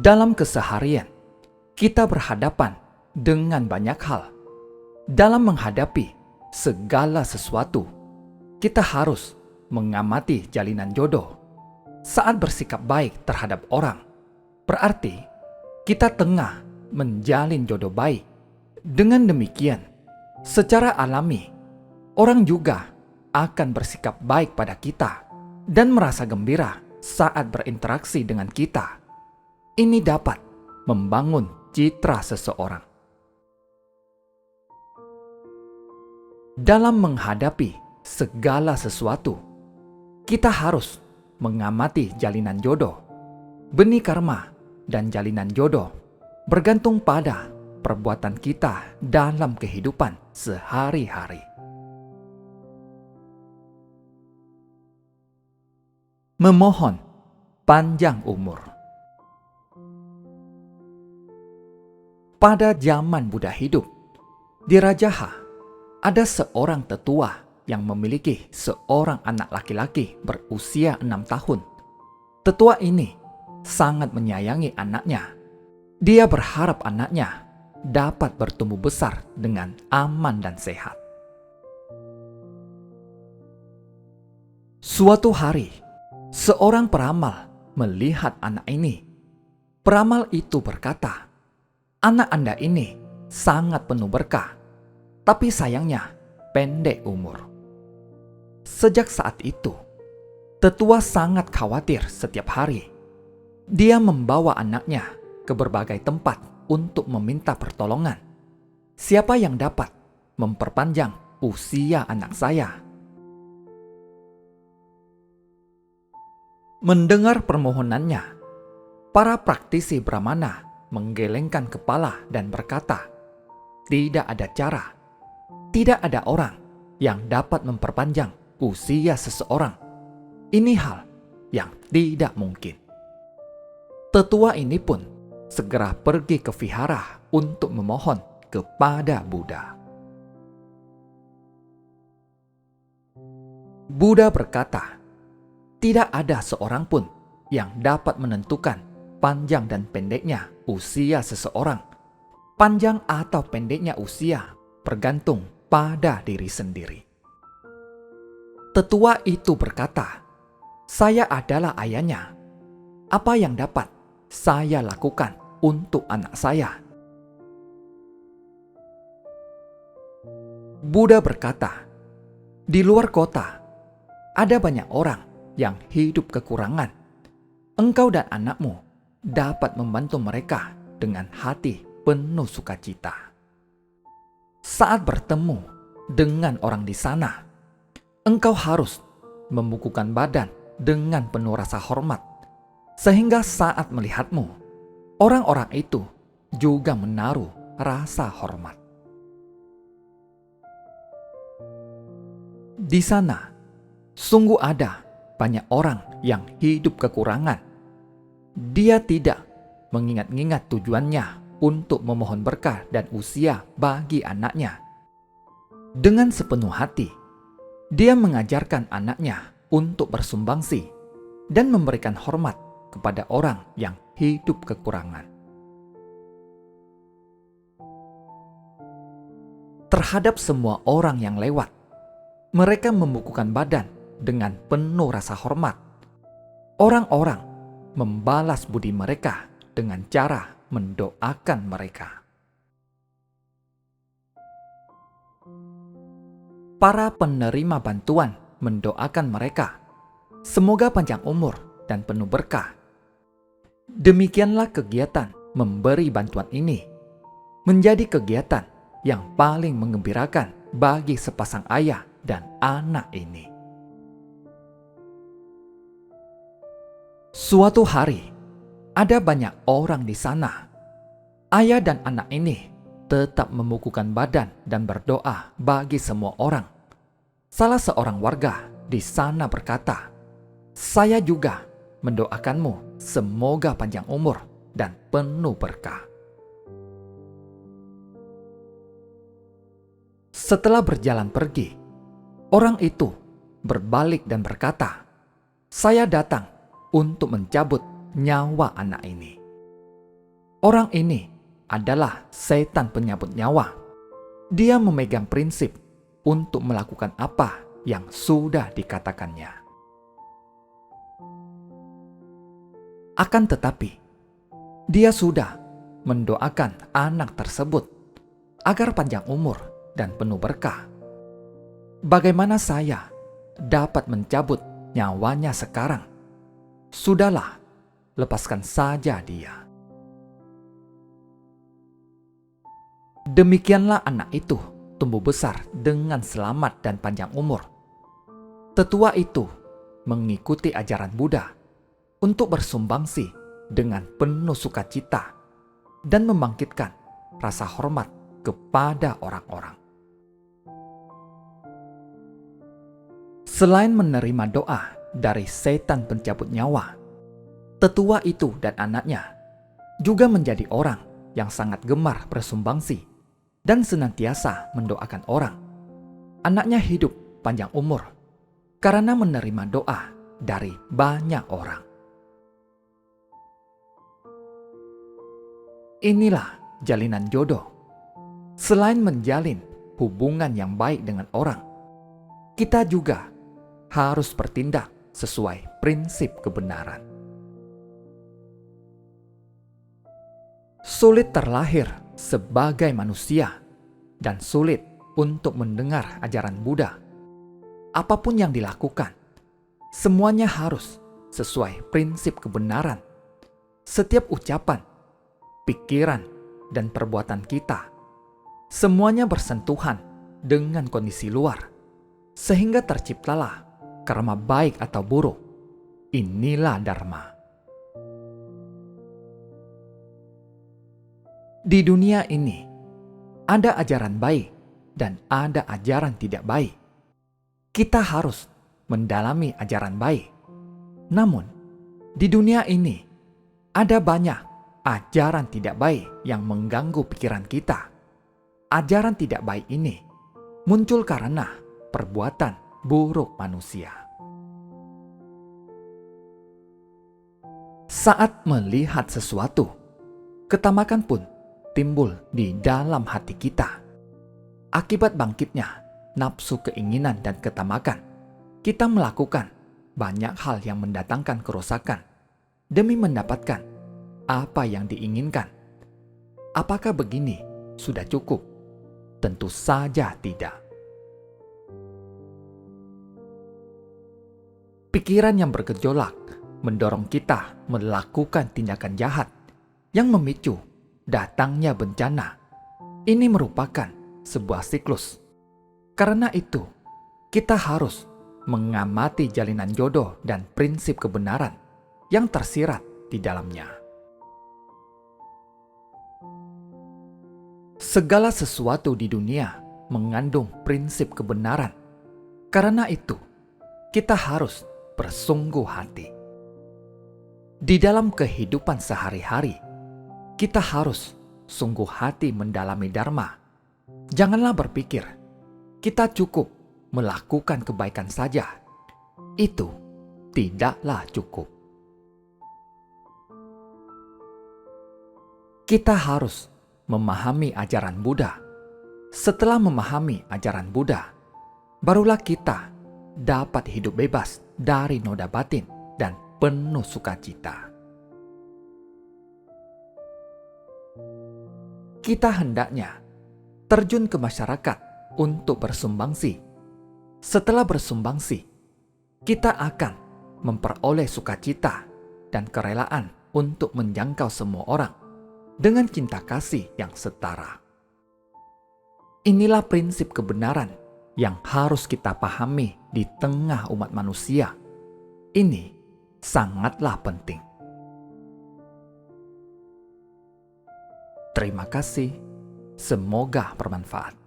Dalam keseharian, kita berhadapan dengan banyak hal. Dalam menghadapi segala sesuatu, kita harus mengamati jalinan jodoh. Saat bersikap baik terhadap orang, berarti kita tengah menjalin jodoh baik. Dengan demikian, secara alami, orang juga akan bersikap baik pada kita dan merasa gembira saat berinteraksi dengan kita. Ini dapat membangun citra seseorang. Dalam menghadapi segala sesuatu, kita harus mengamati jalinan jodoh. Benih karma dan jalinan jodoh bergantung pada perbuatan kita dalam kehidupan sehari-hari. Memohon panjang umur. Pada zaman Buddha hidup, di Rajaha ada seorang tetua yang memiliki seorang anak laki-laki berusia 6 tahun. Tetua ini sangat menyayangi anaknya. Dia berharap anaknya dapat bertumbuh besar dengan aman dan sehat. Suatu hari, seorang peramal melihat anak ini. Peramal itu berkata, "Anak Anda ini sangat penuh berkah, tapi sayangnya pendek umur." Sejak saat itu, tetua sangat khawatir setiap hari. Dia membawa anaknya ke berbagai tempat untuk meminta pertolongan. Siapa yang dapat memperpanjang usia anak saya? Mendengar permohonannya, para praktisi Brahmana menggelengkan kepala dan berkata, "Tidak ada cara, tidak ada orang yang dapat memperpanjang usia seseorang. Ini hal yang tidak mungkin." Tetua ini pun segera pergi ke vihara untuk memohon kepada Buddha. Buddha berkata, "Tidak ada seorang pun yang dapat menentukan panjang dan pendeknya usia seseorang. Panjang atau pendeknya usia bergantung pada diri sendiri." Tetua itu berkata, "Saya adalah ayahnya. Apa yang dapat saya lakukan untuk anak saya?" Buddha berkata, "Di luar kota, ada banyak orang yang hidup kekurangan. Engkau dan anakmu dapat membantu mereka dengan hati penuh sukacita. Saat bertemu dengan orang di sana, engkau harus membukukan badan dengan penuh rasa hormat, sehingga saat melihatmu, orang-orang itu juga menaruh rasa hormat." Di sana, sungguh ada banyak orang yang hidup kekurangan. Dia tidak mengingat-ingat tujuannya untuk memohon berkah dan usia bagi anaknya. Dengan sepenuh hati, dia mengajarkan anaknya untuk bersumbangsi dan memberikan hormat kepada orang yang hidup kekurangan. Terhadap semua orang yang lewat, mereka membukukan badan dengan penuh rasa hormat. Orang-orang membalas budi mereka dengan cara mendoakan mereka. Para penerima bantuan mendoakan mereka, "Semoga panjang umur dan penuh berkah." Demikianlah kegiatan memberi bantuan ini menjadi kegiatan yang paling menggembirakan bagi sepasang ayah dan anak ini. Suatu hari, ada banyak orang di sana. Ayah dan anak ini tetap membukukan badan dan berdoa bagi semua orang. Salah seorang warga di sana berkata, "Saya juga mendoakanmu semoga panjang umur dan penuh berkah." Setelah berjalan pergi, orang itu berbalik dan berkata, "Saya datang untuk mencabut nyawa anak ini." Orang ini adalah setan penyabut nyawa. Dia memegang prinsip untuk melakukan apa yang sudah dikatakannya. Akan tetapi, dia sudah mendoakan anak tersebut agar panjang umur dan penuh berkah. Bagaimana saya dapat mencabut nyawanya sekarang? Sudahlah, lepaskan saja dia. Demikianlah anak itu tumbuh besar dengan selamat dan panjang umur. Tetua itu mengikuti ajaran Buddha untuk bersumbangsi dengan penuh sukacita dan membangkitkan rasa hormat kepada orang-orang. Selain menerima doa dari setan pencabut nyawa, tetua itu dan anaknya juga menjadi orang yang sangat gemar bersumbangsi dan senantiasa mendoakan orang. Anaknya hidup panjang umur karena menerima doa dari banyak orang. Inilah jalinan jodoh. Selain menjalin hubungan yang baik dengan orang, kita juga harus bertindak sesuai prinsip kebenaran. Sulit terlahir sebagai manusia dan sulit untuk mendengar ajaran Buddha. Apapun yang dilakukan, semuanya harus sesuai prinsip kebenaran. Setiap ucapan, pikiran, dan perbuatan kita, semuanya bersentuhan dengan kondisi luar, sehingga terciptalah karma baik atau buruk. Inilah Dharma. Di dunia ini, ada ajaran baik dan ada ajaran tidak baik. Kita harus mendalami ajaran baik. Namun, di dunia ini, ada banyak ajaran tidak baik yang mengganggu pikiran kita. Ajaran tidak baik ini muncul karena perbuatan buruk manusia. Saat melihat sesuatu, ketamakan pun timbul di dalam hati kita. Akibat bangkitnya nafsu keinginan dan ketamakan, kita melakukan banyak hal yang mendatangkan kerusakan demi mendapatkan apa yang diinginkan. Apakah begini sudah cukup? Tentu saja tidak. Pikiran yang bergejolak mendorong kita melakukan tindakan jahat yang memicu datangnya bencana. Ini merupakan sebuah siklus. Karena itu, kita harus mengamati jalinan jodoh dan prinsip kebenaran yang tersirat di dalamnya. Segala sesuatu di dunia mengandung prinsip kebenaran. Karena itu, kita harus bersungguh hati. Di dalam kehidupan sehari-hari, kita harus sungguh hati mendalami Dharma. Janganlah berpikir kita cukup melakukan kebaikan saja. Itu tidaklah cukup. Kita harus memahami ajaran Buddha. Setelah memahami ajaran Buddha, barulah kita dapat hidup bebas dari noda batin dan penuh sukacita. Kita hendaknya terjun ke masyarakat untuk bersumbangsi. Setelah bersumbangsi, kita akan memperoleh sukacita dan kerelaan untuk menjangkau semua orang dengan cinta kasih yang setara. Inilah prinsip kebenaran yang harus kita pahami di tengah umat manusia. Ini sangatlah penting. Terima kasih. Semoga bermanfaat.